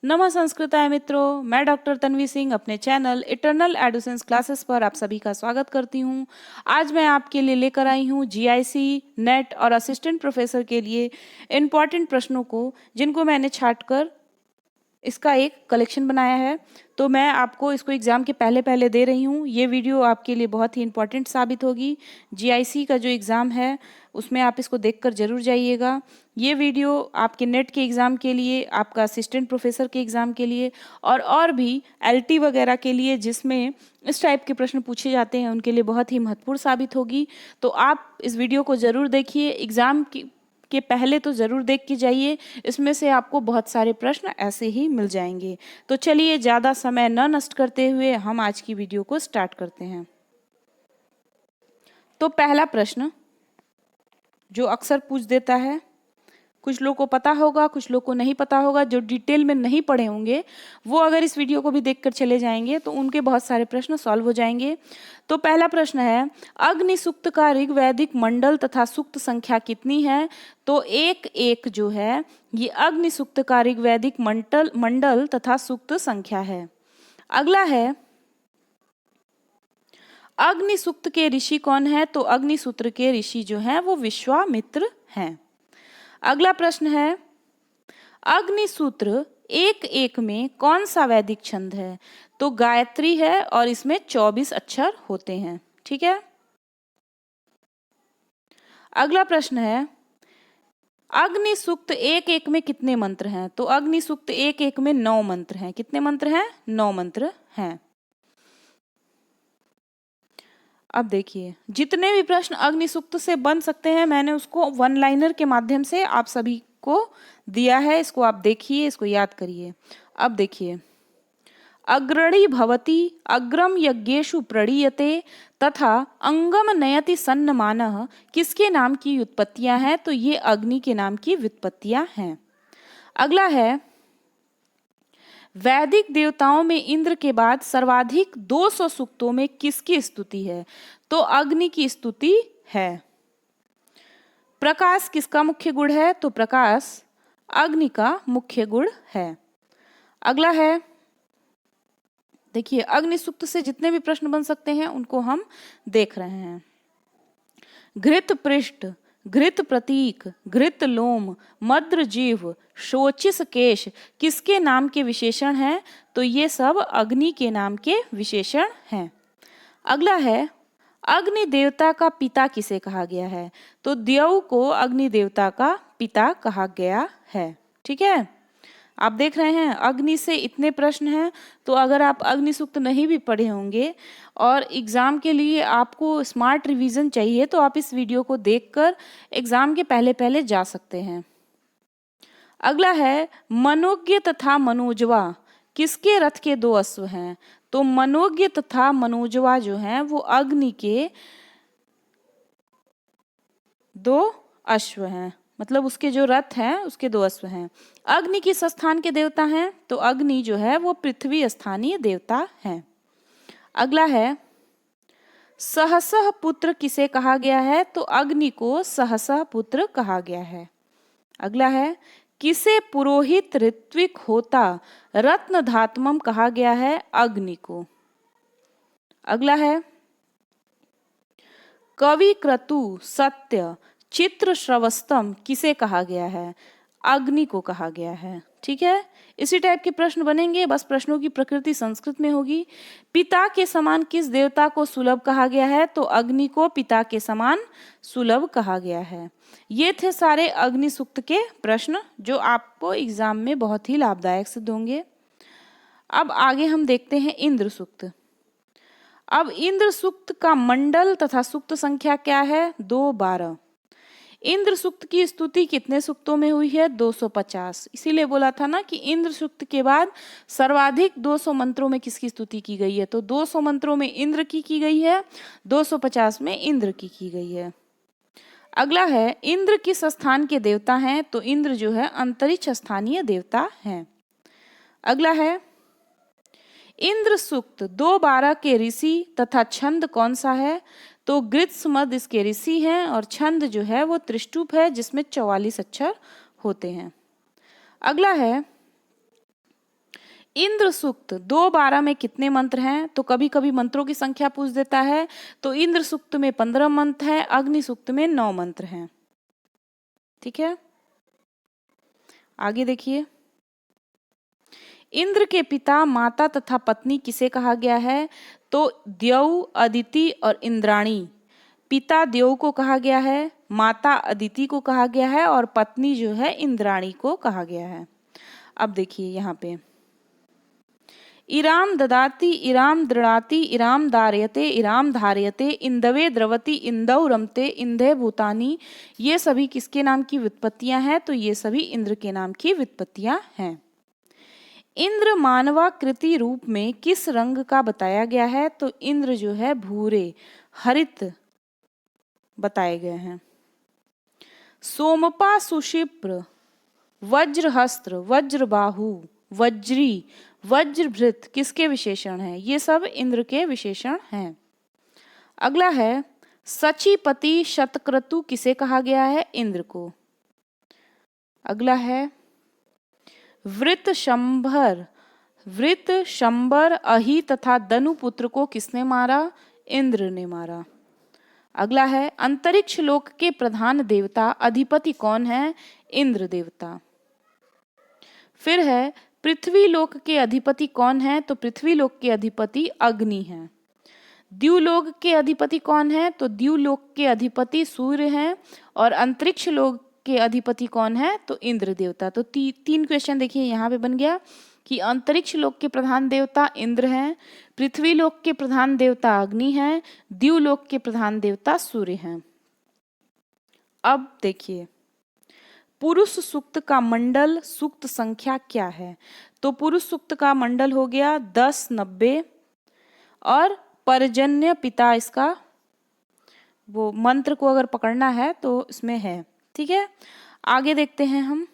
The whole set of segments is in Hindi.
नमः संस्कृताय मित्रों, मैं डॉक्टर तन्वी सिंह अपने चैनल इटर्नल एडोसेंस क्लासेस पर आप सभी का स्वागत करती हूं। आज मैं आपके लिए लेकर आई हूं जीआईसी, नेट और असिस्टेंट प्रोफेसर के लिए इम्पॉर्टेंट प्रश्नों को, जिनको मैंने छांटकर इसका एक कलेक्शन बनाया है। तो मैं आपको इसको एग्ज़ाम के पहले पहले दे रही हूँ। ये वीडियो आपके लिए बहुत ही इम्पॉर्टेंट साबित होगी। जीआईसी का जो एग्ज़ाम है उसमें आप इसको देखकर ज़रूर जाइएगा। ये वीडियो आपके नेट के एग्ज़ाम के लिए, आपका असिस्टेंट प्रोफेसर के एग्ज़ाम के लिए और भी एलटी वगैरह के लिए, जिसमें इस टाइप के प्रश्न पूछे जाते हैं, उनके लिए बहुत ही महत्वपूर्ण साबित होगी। तो आप इस वीडियो को ज़रूर देखिए। एग्ज़ाम के पहले तो ज़रूर देख के जाइए। इसमें से आपको बहुत सारे प्रश्न ऐसे ही मिल जाएंगे। तो चलिए ज़्यादा समय न नष्ट करते हुए हम आज की वीडियो को स्टार्ट करते हैं। तो पहला प्रश्न जो अक्सर पूछ देता है, कुछ लोगों को पता होगा, कुछ लोगों को नहीं पता होगा। जो डिटेल में नहीं पढ़े होंगे वो अगर इस वीडियो को भी देखकर चले जाएंगे तो उनके बहुत सारे प्रश्न सॉल्व हो जाएंगे। तो पहला प्रश्न है, अग्नि सूक्त का ऋग्वैदिक मंडल तथा सूक्त संख्या कितनी है? तो एक एक जो है ये अग्नि सूक्त का ऋग्वैदिक मंडल तथा सूक्त संख्या है। अगला है, अग्नि सूक्त के ऋषि कौन है? तो अग्नि सूत्र के ऋषि जो हैं वो विश्वामित्र हैं। अगला प्रश्न है, अग्निसूत्र एक एक में कौन सा वैदिक छंद है? तो गायत्री है और इसमें 24 अक्षर होते हैं। ठीक है। अगला प्रश्न है, अग्नि सूक्त एक एक में कितने मंत्र हैं? तो अग्नि सूक्त एक एक में 9 मंत्र हैं। कितने मंत्र हैं? 9 मंत्र हैं। अब देखिए, जितने भी प्रश्न अग्नि सूक्त से बन सकते हैं मैंने उसको वन लाइनर के माध्यम से आप सभी को दिया है। इसको आप देखिए, इसको याद करिए। अब देखिए, अग्रणी भवति अग्रम यज्ञेषु प्रणीयते तथा अंगम नयति सन्नमानः किसके नाम की व्युत्पत्तियां हैं? तो ये अग्नि के नाम की व्युत्पत्तियां हैं। अगला है, वैदिक देवताओं में इंद्र के बाद सर्वाधिक 200 सूक्तों में किसकी स्तुति है? तो अग्नि की स्तुति है। प्रकाश किसका मुख्य गुण है? तो प्रकाश अग्नि का मुख्य गुण है। अगला है, देखिए, अग्नि सूक्त से जितने भी प्रश्न बन सकते हैं उनको हम देख रहे हैं। घृत पृष्ठ, घृत प्रतीक, घृत लोम, मद्र जीव, शोचिस केश किसके नाम के विशेषण हैं? तो ये सब अग्नि के नाम के विशेषण हैं। अगला है, अग्नि देवता का पिता किसे कहा गया है? तो देव को अग्नि देवता का पिता कहा गया है। ठीक है। आप देख रहे हैं अग्नि से इतने प्रश्न हैं। तो अगर आप अग्नि सूक्त नहीं भी पढ़े होंगे और एग्जाम के लिए आपको स्मार्ट रिवीजन चाहिए तो आप इस वीडियो को देखकर एग्जाम के पहले पहले जा सकते हैं। अगला है, मनोज्ञ तथा मनोजवा किसके रथ के 2 अश्व हैं? तो मनोज्ञ तथा मनोजवा जो हैं वो अग्नि के 2 अश्व हैं, मतलब उसके जो रथ हैं उसके 2 अश्व हैं। अग्नि किस स्थान के देवता हैं? तो अग्नि जो है वो पृथ्वी स्थानीय देवता हैं। अगला है, सहसह पुत्र किसे कहा गया है? तो अग्नि को सहसह पुत्र कहा गया है। अगला है, किसे पुरोहित ऋत्विक होता रत्न धात्मम कहा गया है? अग्नि को। अगला है, कवि क्रतु सत्य चित्र श्रवस्तम किसे कहा गया है? अग्नि को कहा गया है। ठीक है। इसी टाइप के प्रश्न बनेंगे, बस प्रश्नों की प्रकृति संस्कृत में होगी। पिता के समान किस देवता को सुलभ कहा गया है? तो अग्नि को पिता के समान सुलभ कहा गया है। ये थे सारे अग्नि सूक्त के प्रश्न जो आपको एग्जाम में बहुत ही लाभदायक सिद्ध होंगे। अब आगे हम देखते हैं इंद्र सूक्त। अब इंद्र सूक्त का मंडल तथा सूक्त संख्या क्या है? 212। इंद्र सूक्त की स्तुति कितने सूक्तों में हुई है? 250। इसीलिए बोला था ना कि इंद्र सूक्त के बाद सर्वाधिक 200 मंत्रों में किसकी स्तुति की गई है? तो 200 मंत्रों में इंद्र की गई है, 250 में इंद्र की गई है। अगला है, इंद्र किस स्थान के देवता हैं? तो इंद्र जो है अंतरिक्ष स्थानीय देवता हैं। अगला है, इंद्र सूक्त 212 के ऋषि तथा छंद कौन सा है? तो गृत्समद इसके ऋषि हैं और छंद जो है वो त्रिष्टुप है जिसमें 44 अक्षर होते हैं। अगला है, इंद्र सूक्त 2-12 में कितने मंत्र हैं? तो कभी कभी मंत्रों की संख्या पूछ देता है। तो इंद्र सूक्त में 15 मंत्र हैं, अग्नि सूक्त में 9 मंत्र हैं। ठीक है, आगे देखिए। इंद्र के पिता, माता तथा पत्नी किसे कहा गया है? तो द्यौ, अदिति और इंद्राणी। पिता द्यौ को कहा गया है, माता अदिति को कहा गया है और पत्नी जो है इंद्राणी को कहा गया है। अब देखिए यहाँ पे, इराम ददाति, इराम दृणाति, इराम धार्यते, इराम धार्यते, इंदवे द्रवति, इंदौ रमते, इंधे भूतानी। ये सभी किसके नाम की व्युत्पत्तियां हैं? तो ये सभी इंद्र के नाम की व्युत्पत्तियां हैं। इंद्र मानवाकृति रूप में किस रंग का बताया गया है? तो इंद्र जो है भूरे, हरित बताए गए हैं। सोमपा, सुशिप्र, वज्रहस्त्र, वज्रबाहु, वज्री, वज्रभृत किसके विशेषण हैं? ये सब इंद्र के विशेषण हैं। अगला है, सचीपति, शतक्रतु किसे कहा गया है? इंद्र को। अगला है, वृत्रशंभर, वृत्रशंबर, अहि तथा दनुपुत्र को किसने मारा? इंद्र ने मारा। अगला है, अंतरिक्ष लोक के प्रधान देवता अधिपति कौन है? इंद्र देवता। फिर है, पृथ्वी लोक के अधिपति कौन है? तो पृथ्वी लोक के अधिपति अग्नि है। द्युलोक के अधिपति कौन है? तो द्युलोक के अधिपति सूर्य हैं। और अंतरिक्ष लोक के अधिपति कौन है? तो इंद्र देवता। तो तीन क्वेश्चन देखिए यहाँ पे बन गया कि अंतरिक्ष लोक के प्रधान देवता इंद्र हैं, पृथ्वी लोक के प्रधान देवता अग्नि हैं, द्युलोक के प्रधान देवता सूर्य हैं। अब देखिए, पुरुष सूक्त का मंडल सूक्त संख्या क्या है? तो पुरुष सूक्त का मंडल हो गया 10, 90 और पर्जन्य पिता, इसका वो मंत्र को अगर पकड़ना है तो इसमें है। ठीक है, आगे देखते हैं हम।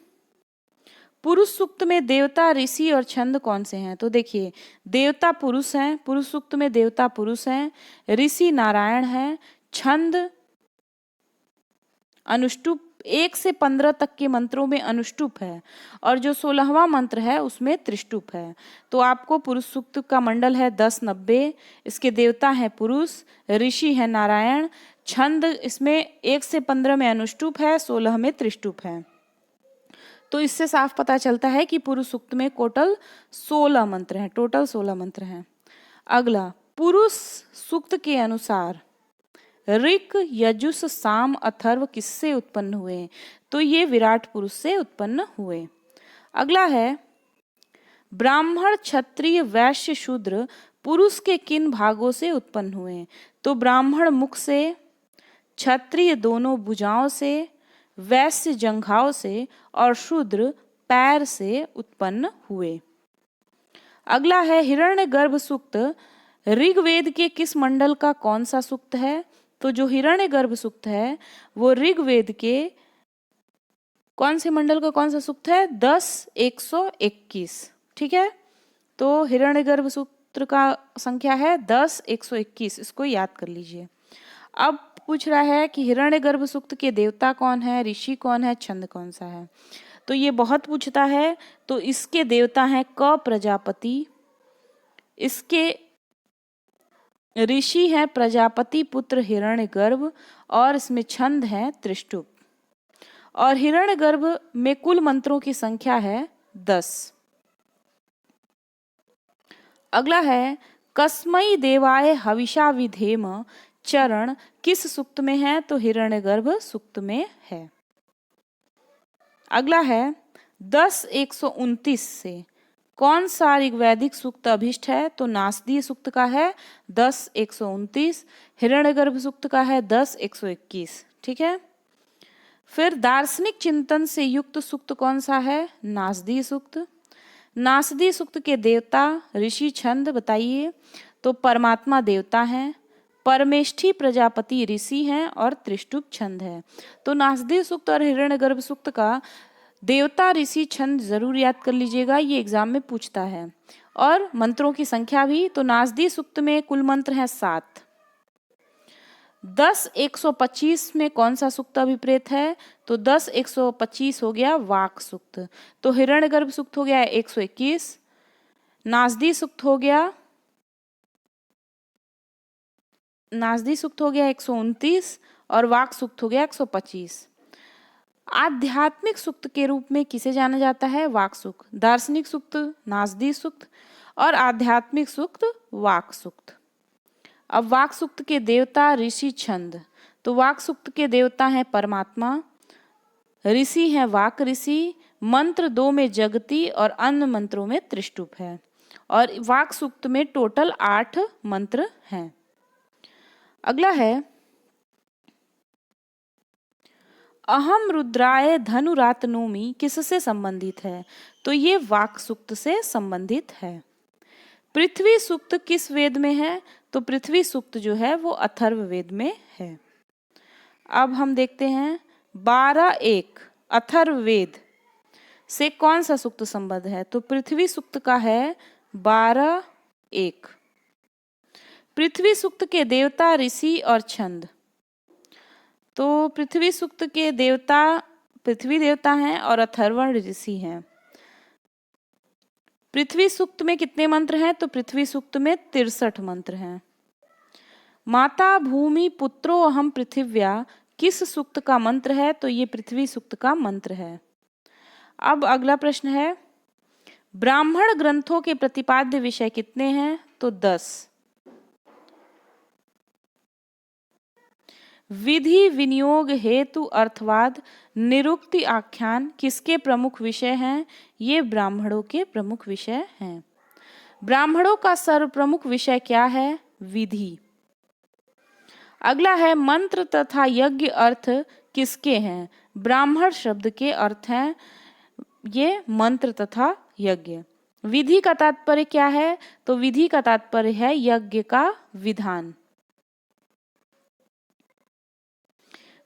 पुरुष सूक्त में देवता, ऋषि और छंद कौन से हैं? तो देखिए, देवता पुरुष हैं, पुरुष सूक्त में देवता पुरुष हैं, ऋषि नारायण हैं, छंद अनुष्टुप, 1 से 15 तक के मंत्रों में अनुष्टुप है और जो 16वां मंत्र है उसमें त्रिष्टुप है। तो आपको पुरुष सूक्त का मंडल है 10, 90, इसके देवता हैं पुरुष, ऋषि है नारायण, छंद इसमें 1 से 15 में अनुष्टुप है, 16 में त्रिष्टुप है। तो इससे साफ पता चलता है कि पुरुष सूक्त में टोटल 16 मंत्र हैं, टोटल 16 मंत्र हैं। अगला, पुरुष सूक्त के अनुसार ऋक, यजुस, साम, अथर्व किससे उत्पन्न हुए? तो ये विराट पुरुष से उत्पन्न हुए। अगला है, ब्राह्मण, क्षत्रिय, वैश्य, शूद्र पुरुष के किन भागों से उत्पन्न हुए? तो ब्राह्मण मुख से, क्षत्रिय दोनों भुजाओं से, वैश्य जंघाओं से और शूद्र पैर से उत्पन्न हुए। अगला है, हिरण्यगर्भ सूक्त ऋग्वेद के किस मंडल का कौन सा सूक्त है? तो जो हिरण्यगर्भ सूक्त है वो ऋग्वेद के कौन से मंडल का कौन सा सूक्त है? 10, 121। ठीक है, तो हिरण्यगर्भ सूत्र का संख्या है 10, 121, इसको याद कर लीजिए। अब पूछ रहा है कि हिरण्यगर्भ सूक्त के देवता कौन है, ऋषि कौन है, छंद कौन सा है? तो ये बहुत पूछता है। तो इसके देवता हैं क प्रजापति, इसके ऋषि हैं प्रजापति पुत्र हिरण्यगर्भ और इसमें छंद है त्रिष्टुप। और हिरण्यगर्भ में कुल मंत्रों की संख्या है 10। अगला है, कस्मै देवाय हविषा विधेम चरण किस सूक्त में है? तो हिरण्यगर्भ सूक्त में है। अगला है, 10, 129 से कौन सा ऋग्वैदिक सूक्त अभिष्ट है? तो नासदीय सूक्त का है 10, 129, हिरण्यगर्भ सूक्त का है 10, 121। ठीक है, फिर दार्शनिक चिंतन से युक्त सूक्त कौन सा है? नासदीय सूक्त। नासदीय सूक्त के देवता, ऋषि, छंद बताइए। तो परमात्मा देवता हैं, परमेष्ठी प्रजापति ऋषि हैं और त्रिष्टुप छंद है। तो नासदीय सूक्त और हिरण्यगर्भ सूक्त का देवता, ऋषि, छंद जरूर याद कर लीजिएगा, ये एग्जाम में पूछता है। और मंत्रों की संख्या भी, तो नासदीय सूक्त में कुल मंत्र हैं 7। 10, 125 में कौन सा सूक्त अभिप्रेत है? तो 10, 125 हो गया वाक सूक्त। तो हिरण्यगर्भ सूक्त हो गया 121, नासदी सूक्त हो गया, नासदी सूक्त हो गया 129 और वाक सूक्त हो गया 125। आध्यात्मिक सूक्त के रूप में किसे जाना जाता है? वाक सूक्त। दार्शनिक सूक्त नासदी सूक्त और आध्यात्मिक सूक्त वाक सूक्त। अब वाक सूक्त के देवता ऋषि छंद, तो वाक सूक्त के देवता हैं परमात्मा, ऋषि हैं वाक ऋषि, मंत्र 2 में जगती और अन्य मंत्रों में त्रिष्टुप है, और वाक सूक्त में टोटल 8 मंत्र हैं। अगला है अहम रुद्राय धनुरातनोमि, किससे संबंधित है? तो ये वाक सूक्त से संबंधित है। पृथ्वी सूक्त किस वेद में है? तो पृथ्वी सूक्त जो है वो अथर्व वेद में है। अब हम देखते हैं 12:1 अथर्व वेद से कौन सा सूक्त संबद्ध है? तो पृथ्वी सूक्त का है 12:1। पृथ्वी सूक्त के देवता ऋषि और छंद, तो पृथ्वी सूक्त के देवता पृथ्वी देवता हैं और अथर्वण ऋषि हैं। पृथ्वी सूक्त में कितने मंत्र हैं? तो पृथ्वी सूक्त में 63 मंत्र हैं। माता भूमि पुत्रो अहम पृथिव्या किस सूक्त का मंत्र है? तो ये पृथ्वी सूक्त का मंत्र है। अब अगला प्रश्न है ब्राह्मण ग्रंथों के प्रतिपाद्य विषय कितने हैं? तो 10। विधि विनियोग हेतु अर्थवाद निरुक्ति आख्यान किसके प्रमुख विषय हैं? ये ब्राह्मणों के प्रमुख विषय हैं। ब्राह्मणों का सर्व प्रमुख विषय क्या है? विधि। अगला है मंत्र तथा यज्ञ अर्थ किसके हैं? ब्राह्मण शब्द के अर्थ हैं ये मंत्र तथा यज्ञ। विधि का तात्पर्य क्या है? तो विधि का तात्पर्य है यज्ञ का विधान।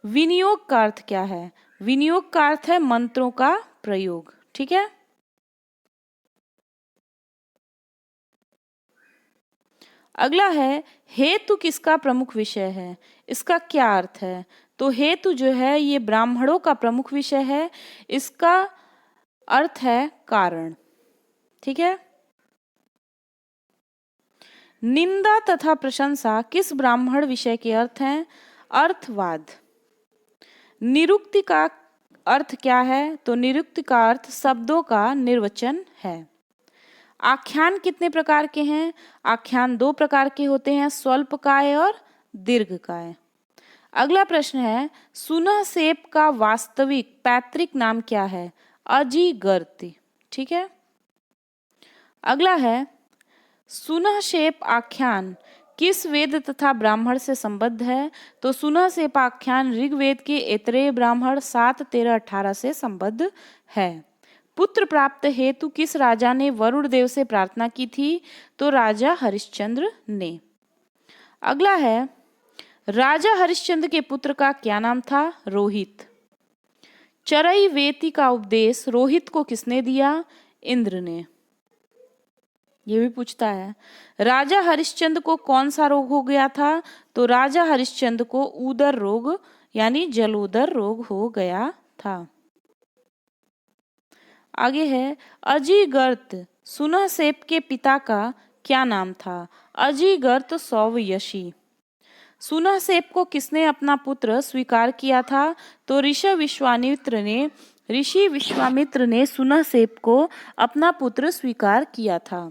विनियोग का अर्थ क्या है? विनियोग का अर्थ है मंत्रों का प्रयोग। ठीक है, अगला है हेतु किसका प्रमुख विषय है? इसका क्या अर्थ है? तो हेतु जो है ये ब्राह्मणों का प्रमुख विषय है, इसका अर्थ है कारण। ठीक है, निंदा तथा प्रशंसा किस ब्राह्मण विषय के अर्थ हैं? अर्थवाद। निरुक्ति का अर्थ क्या है? तो निरुक्ति का अर्थ शब्दों का निर्वचन है। आख्यान कितने प्रकार के हैं? आख्यान 2 प्रकार के होते हैं, स्वल्पकाय और दीर्घकाय। अगला प्रश्न है सुनहसेप का वास्तविक पैतृक नाम क्या है? अजिगर्ति। ठीक है, अगला है सुनहसेप आख्यान किस वेद तथा ब्राह्मण से संबद्ध है? तो सुनहसेप आख्यान ऋग्वेद के ऐतरेय ब्राह्मण 7, 13, 18 से संबद्ध है। पुत्र प्राप्त हेतु किस राजा ने वरुण देव से प्रार्थना की थी? तो राजा हरिश्चंद्र ने। अगला है राजा हरिश्चंद्र के पुत्र का क्या नाम था? रोहित। चरई वेती का उपदेश रोहित को किसने दिया? इंद्र ने। ये भी पूछता है राजा हरिश्चंद्र को कौन सा रोग हो गया था? तो राजा हरिश्चंद्र को उदर रोग यानी जलोदर रोग हो गया था। आगे है अजिगर्त सुनहसेप के पिता का क्या नाम था? अजिगर्त सौवयशी। सुनहसेप को किसने अपना पुत्र स्वीकार किया था? तो ऋषि विश्वामित्र ने सुनहसेप को अपना पुत्र स्वीकार किया था।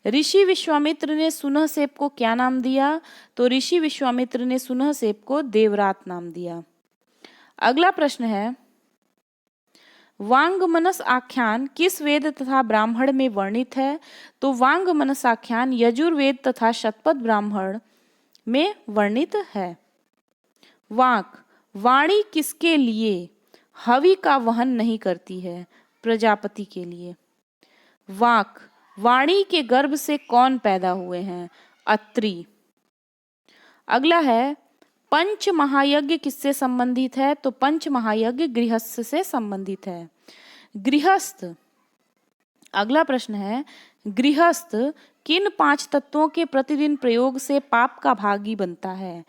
ऋषि विश्वामित्र ने सुनहसेप को क्या नाम दिया? तो ऋषि विश्वामित्र ने सुनहसेप को देवरात नाम दिया। अगला प्रश्न है वांगमनस आख्यान किस वेद तथा ब्राह्मण में वर्णित है? तो वांगमनस आख्यान यजुर्वेद तथा शतपथ ब्राह्मण में वर्णित है। वाक वाणी किसके लिए हवि का वहन नहीं करती है? प्रजापति के लिए। वाक वाणी के गर्भ से कौन पैदा हुए हैं? अत्रि। अगला है पंच महायज्ञ किससे संबंधित है? तो पंच महायज्ञ गृहस्थ से संबंधित है। गृहस्थ, अगला प्रश्न है गृहस्थ किन 5 तत्वों के प्रतिदिन प्रयोग से पाप का भागी बनता है?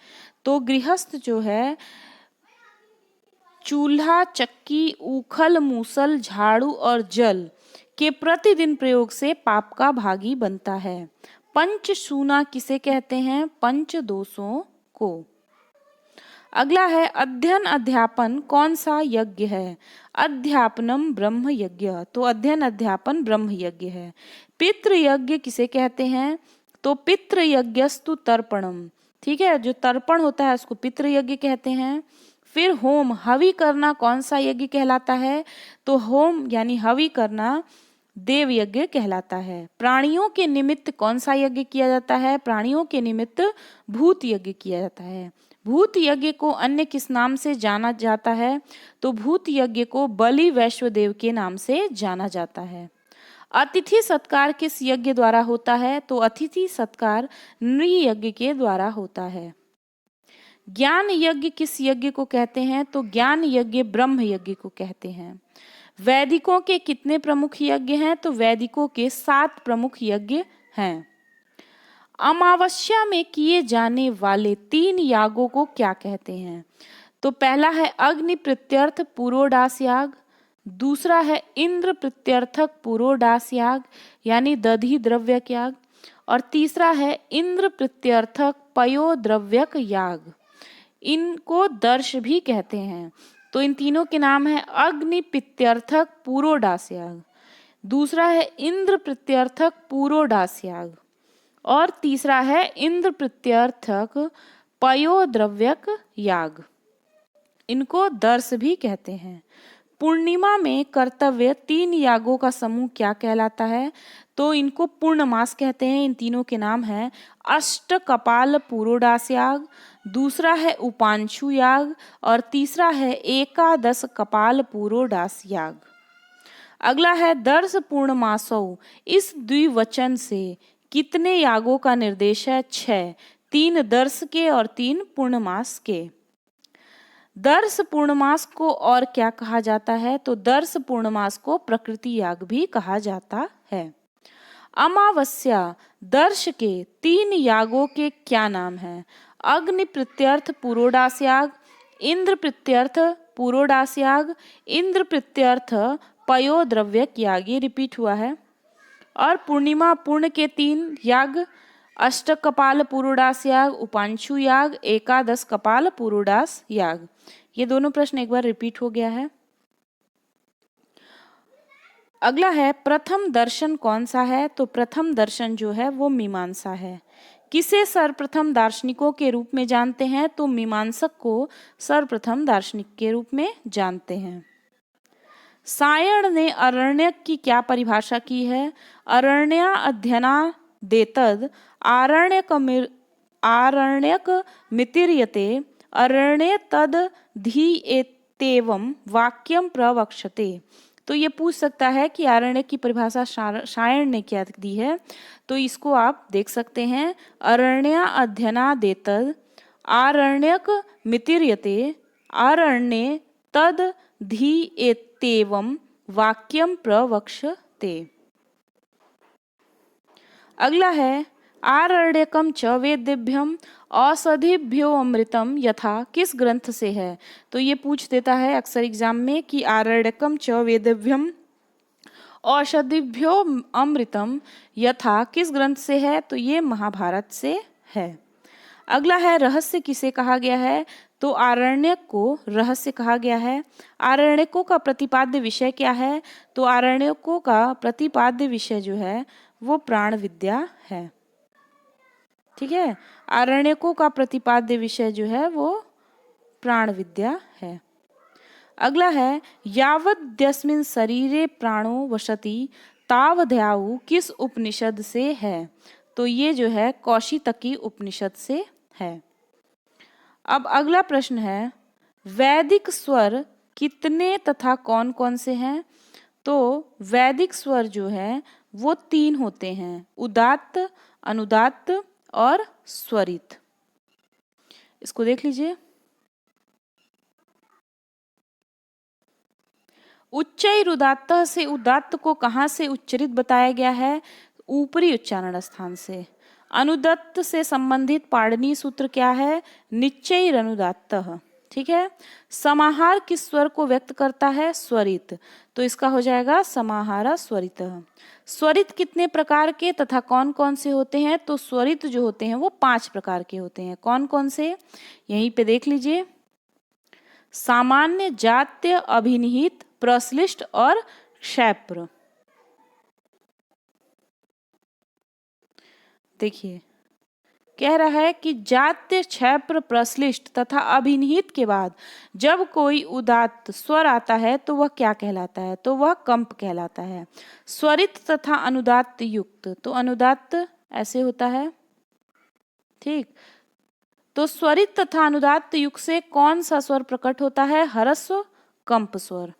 तो गृहस्थ जो है चूल्हा, चक्की, ऊखल, मूसल, झाड़ू और जल के प्रतिदिन प्रयोग से पाप का भागी बनता है। पंचसूना किसे कहते हैं? पंच दोषों को। अगला है अध्ययन अध्यापन कौन सा यज्ञ है? अध्यापनम ब्रह्म यज्ञ। तो अध्ययन अध्यापन ब्रह्म यज्ञ है। पितृ यज्ञ किसे कहते हैं? तो पितृ यज्ञस्तु तर्पणम। ठीक है, जो तर्पण होता है उसको पितृ यज्ञ कहते हैं। फिर होम हवि करना कौन सा यज्ञ कहलाता है? तो होम यानी हवि करना देव यज्ञ कहलाता है। प्राणियों के निमित्त कौन सा यज्ञ किया जाता है? प्राणियों के निमित्त भूत यज्ञ किया जाता है। भूत यज्ञ को अन्य किस नाम से जाना जाता है? तो भूत यज्ञ को बलि वैश्वदेव के नाम से जाना जाता है। अतिथि सत्कार किस यज्ञ द्वारा होता है? तो अतिथि सत्कार नृयज्ञ के द्वारा होता है। ज्ञान यज्ञ किस यज्ञ को कहते हैं? तो ज्ञान यज्ञ ब्रह्म यज्ञ को कहते हैं। वैदिकों के कितने प्रमुख यज्ञ हैं? तो वैदिकों के 7 प्रमुख यज्ञ हैं। अमावस्या में किए जाने वाले 3 यागों को क्या कहते हैं? तो पहला है अग्नि प्रत्यर्थ पुरोडास याग, दूसरा है इंद्र प्रत्यर्थक पुरोडास याग यानी दधि द्रव्यक याग, और तीसरा है इंद्र प्रत्यर्थक पयोद्रव्यक याग। इनको दर्श भी कहते हैं। तो इन तीनों के नाम है अग्नि प्रत्यर्थक पुरोडास याग, दूसरा है इंद्र प्रत्यर्थक पुरोडास याग, और तीसरा है इंद्र प्रत्यर्थक पयोद्रव्यक याग। इनको दर्श भी कहते हैं। पूर्णिमा में कर्तव्य 3 यागों का समूह क्या कहलाता है? तो इनको पूर्णमास कहते हैं। इन तीनों के नाम हैं अष्ट कपाल पुरोडास याग, दूसरा है उपांशु याग, और तीसरा है एकादश कपाल पुरोडास याग। अगला है दर्श पूर्णमासौ। इस द्विवचन से कितने यागों का निर्देश है? 6, 3 दर्श के और 3 पूर्णमास के। दर्श पूर्णमास को और क्या कहा जाता है? तो दर्श पूर्णमास को प्रकृति याग भी कहा जाता है। अमावस्या दर्श के 3 यागों के क्या नाम हैं? अग्नि प्रत्यर्थ पुरोडास याग, इंद्र प्रत्यर्थ पुरोडास याग, इंद्र प्रत्यर्थ पयोद्रव्यक याग, ये रिपीट हुआ है। और पूर्णिमा पूर्ण के 3 याग अष्ट कपाल पुरोडास याग, उपांशु याग, एकादश कपाल पुरोडास याग। ये दोनों प्रश्न एक बार रिपीट हो गया है। अगला है प्रथम दर्शन कौन सा है? तो प्रथम दर्शन जो है वो मीमांसा है। किसे सर्वप्रथम दार्शनिकों के रूप में जानते हैं? तो मीमांसक को सर्वप्रथम दार्शनिक के रूप में जानते हैं। सायण ने अरण्यक की क्या परिभाषा की है? अरण्या अध्ययनादेतद आरण्यक मितिर्यते अरण्ये तद धीएतेवं वाक्यम प्रवक्षते। तो ये पूछ सकता है कि आरण्यक की परिभाषा सायण ने क्या दी है? तो इसको आप देख सकते हैं अरण्या अध्ययनादेतद आरण्यक मितिर्यते अरण्ये तद धीएतेवं वाक्यम प्रवक्षते। अगला है आरण्यकम च वेदिभ्यम औषधिभ्यो अमृतम यथा किस ग्रंथ से है? तो ये पूछ देता है अक्सर एग्जाम में कि आरण्यकम च वेदिभ्यम औषधिभ्यो अमृतम यथा किस ग्रंथ से है? तो ये महाभारत से है। अगला है रहस्य किसे कहा गया है? तो आरण्यक को रहस्य कहा गया है। आरण्यकों का प्रतिपाद्य विषय क्या है? तो आरण्यकों का प्रतिपाद्य विषय जो है वो प्राण विद्या है। ठीक है, आरण्यकों का प्रतिपाद्य विषय जो है वो प्राण विद्या है। अगला है यावद्यस्मिन् शरीरे प्राणो वसति तावद्याउ किस उपनिषद से है? तो ये जो है कौशितकी उपनिषद से है। अब अगला प्रश्न है वैदिक स्वर कितने तथा कौन कौन से हैं? तो वैदिक स्वर जो है वो 3 होते हैं, उदात्त, अनुदात्त और स्वरित। इसको देख लीजिए। उच्चैरुदात्त से उदात्त को कहाँ से उच्चरित बताया गया है? ऊपरी उच्चारण स्थान से। अनुदत्त से संबंधित पाणिनि सूत्र क्या है? निश्चैरनुदात्तः। ठीक है। समाहार किस स्वर को व्यक्त करता है? स्वरित। तो इसका हो जाएगा समाहार स्वरितः। स्वरित कितने प्रकार के तथा कौन कौन से होते हैं? तो स्वरित जो होते हैं वो 5 प्रकार के होते हैं। कौन कौन से? यहीं पे देख लीजिए। सामान्य, जात्य, अभिनिहित, प्रश्लिष्ट और क्षैप्र। देखिए कह रहा है कि जात्य, क्षैप्र, प्रश्लिष्ट तथा अभिनिहित के बाद जब कोई उदात्त स्वर आता है तो वह क्या कहलाता है? तो वह कंप कहलाता है। स्वरित तथा अनुदात्त युक्त, तो अनुदात्त ऐसे होता है, ठीक। तो स्वरित तथा अनुदात्त युक्त से कौन सा स्वर प्रकट होता है? ह्रस्व कंप स्वर।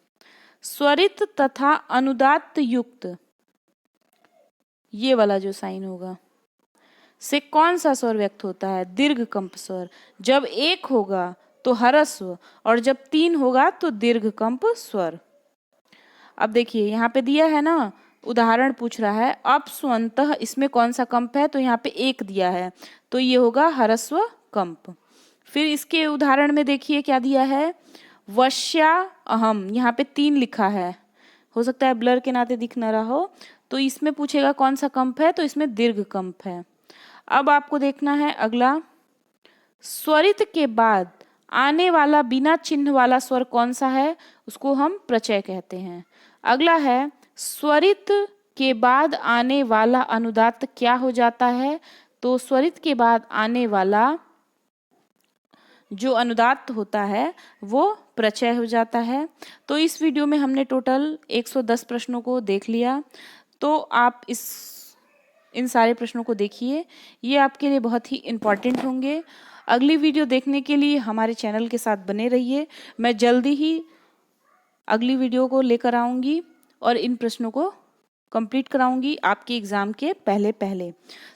स्वरित तथा अनुदात्त युक्त, ये वाला जो साइन होगा, से कौन सा स्वर व्यक्त होता है? दीर्घ कंप स्वर। जब 1 होगा तो ह्रस्व और जब 3 होगा तो दीर्घ कंप स्वर। अब देखिए यहाँ पे दिया है ना, उदाहरण पूछ रहा है अपस्वंतः, इसमें कौन सा कंप है? तो यहाँ पे 1 दिया है, तो ये होगा ह्रस्व कंप। फिर इसके उदाहरण में देखिए क्या दिया है, वश्या अहम, यहाँ पे 3 लिखा है, हो सकता है ब्लर के नाते दिख न रहा हो, तो इसमें पूछेगा कौन सा कंप है? तो इसमें दीर्घ कंप है। अब आपको देखना है अगला, स्वरित के बाद आने वाला बिना चिन्ह वाला स्वर कौन सा है? उसको हम प्रचय कहते हैं। अगला है स्वरित के बाद आने वाला अनुदात्त क्या हो जाता है? तो स्वरित के बाद आने वाला जो अनुदात्त होता है वो प्रचय हो जाता है। तो इस वीडियो में हमने टोटल 110 प्रश्नों को देख लिया। तो आप इन सारे प्रश्नों को देखिए, ये आपके लिए बहुत ही इम्पॉर्टेंट होंगे। अगली वीडियो देखने के लिए हमारे चैनल के साथ बने रहिए। मैं जल्दी ही अगली वीडियो को लेकर आऊँगी और इन प्रश्नों को कंप्लीट कराऊंगी आपके एग्ज़ाम के पहले।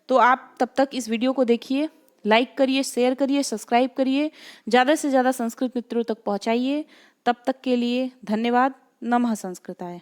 तो आप तब तक इस वीडियो को देखिए, लाइक करिए, शेयर करिए, सब्सक्राइब करिए, ज़्यादा से ज़्यादा संस्कृत मित्रों तक पहुँचाइए। तब तक के लिए धन्यवाद। नमः संस्कृताय।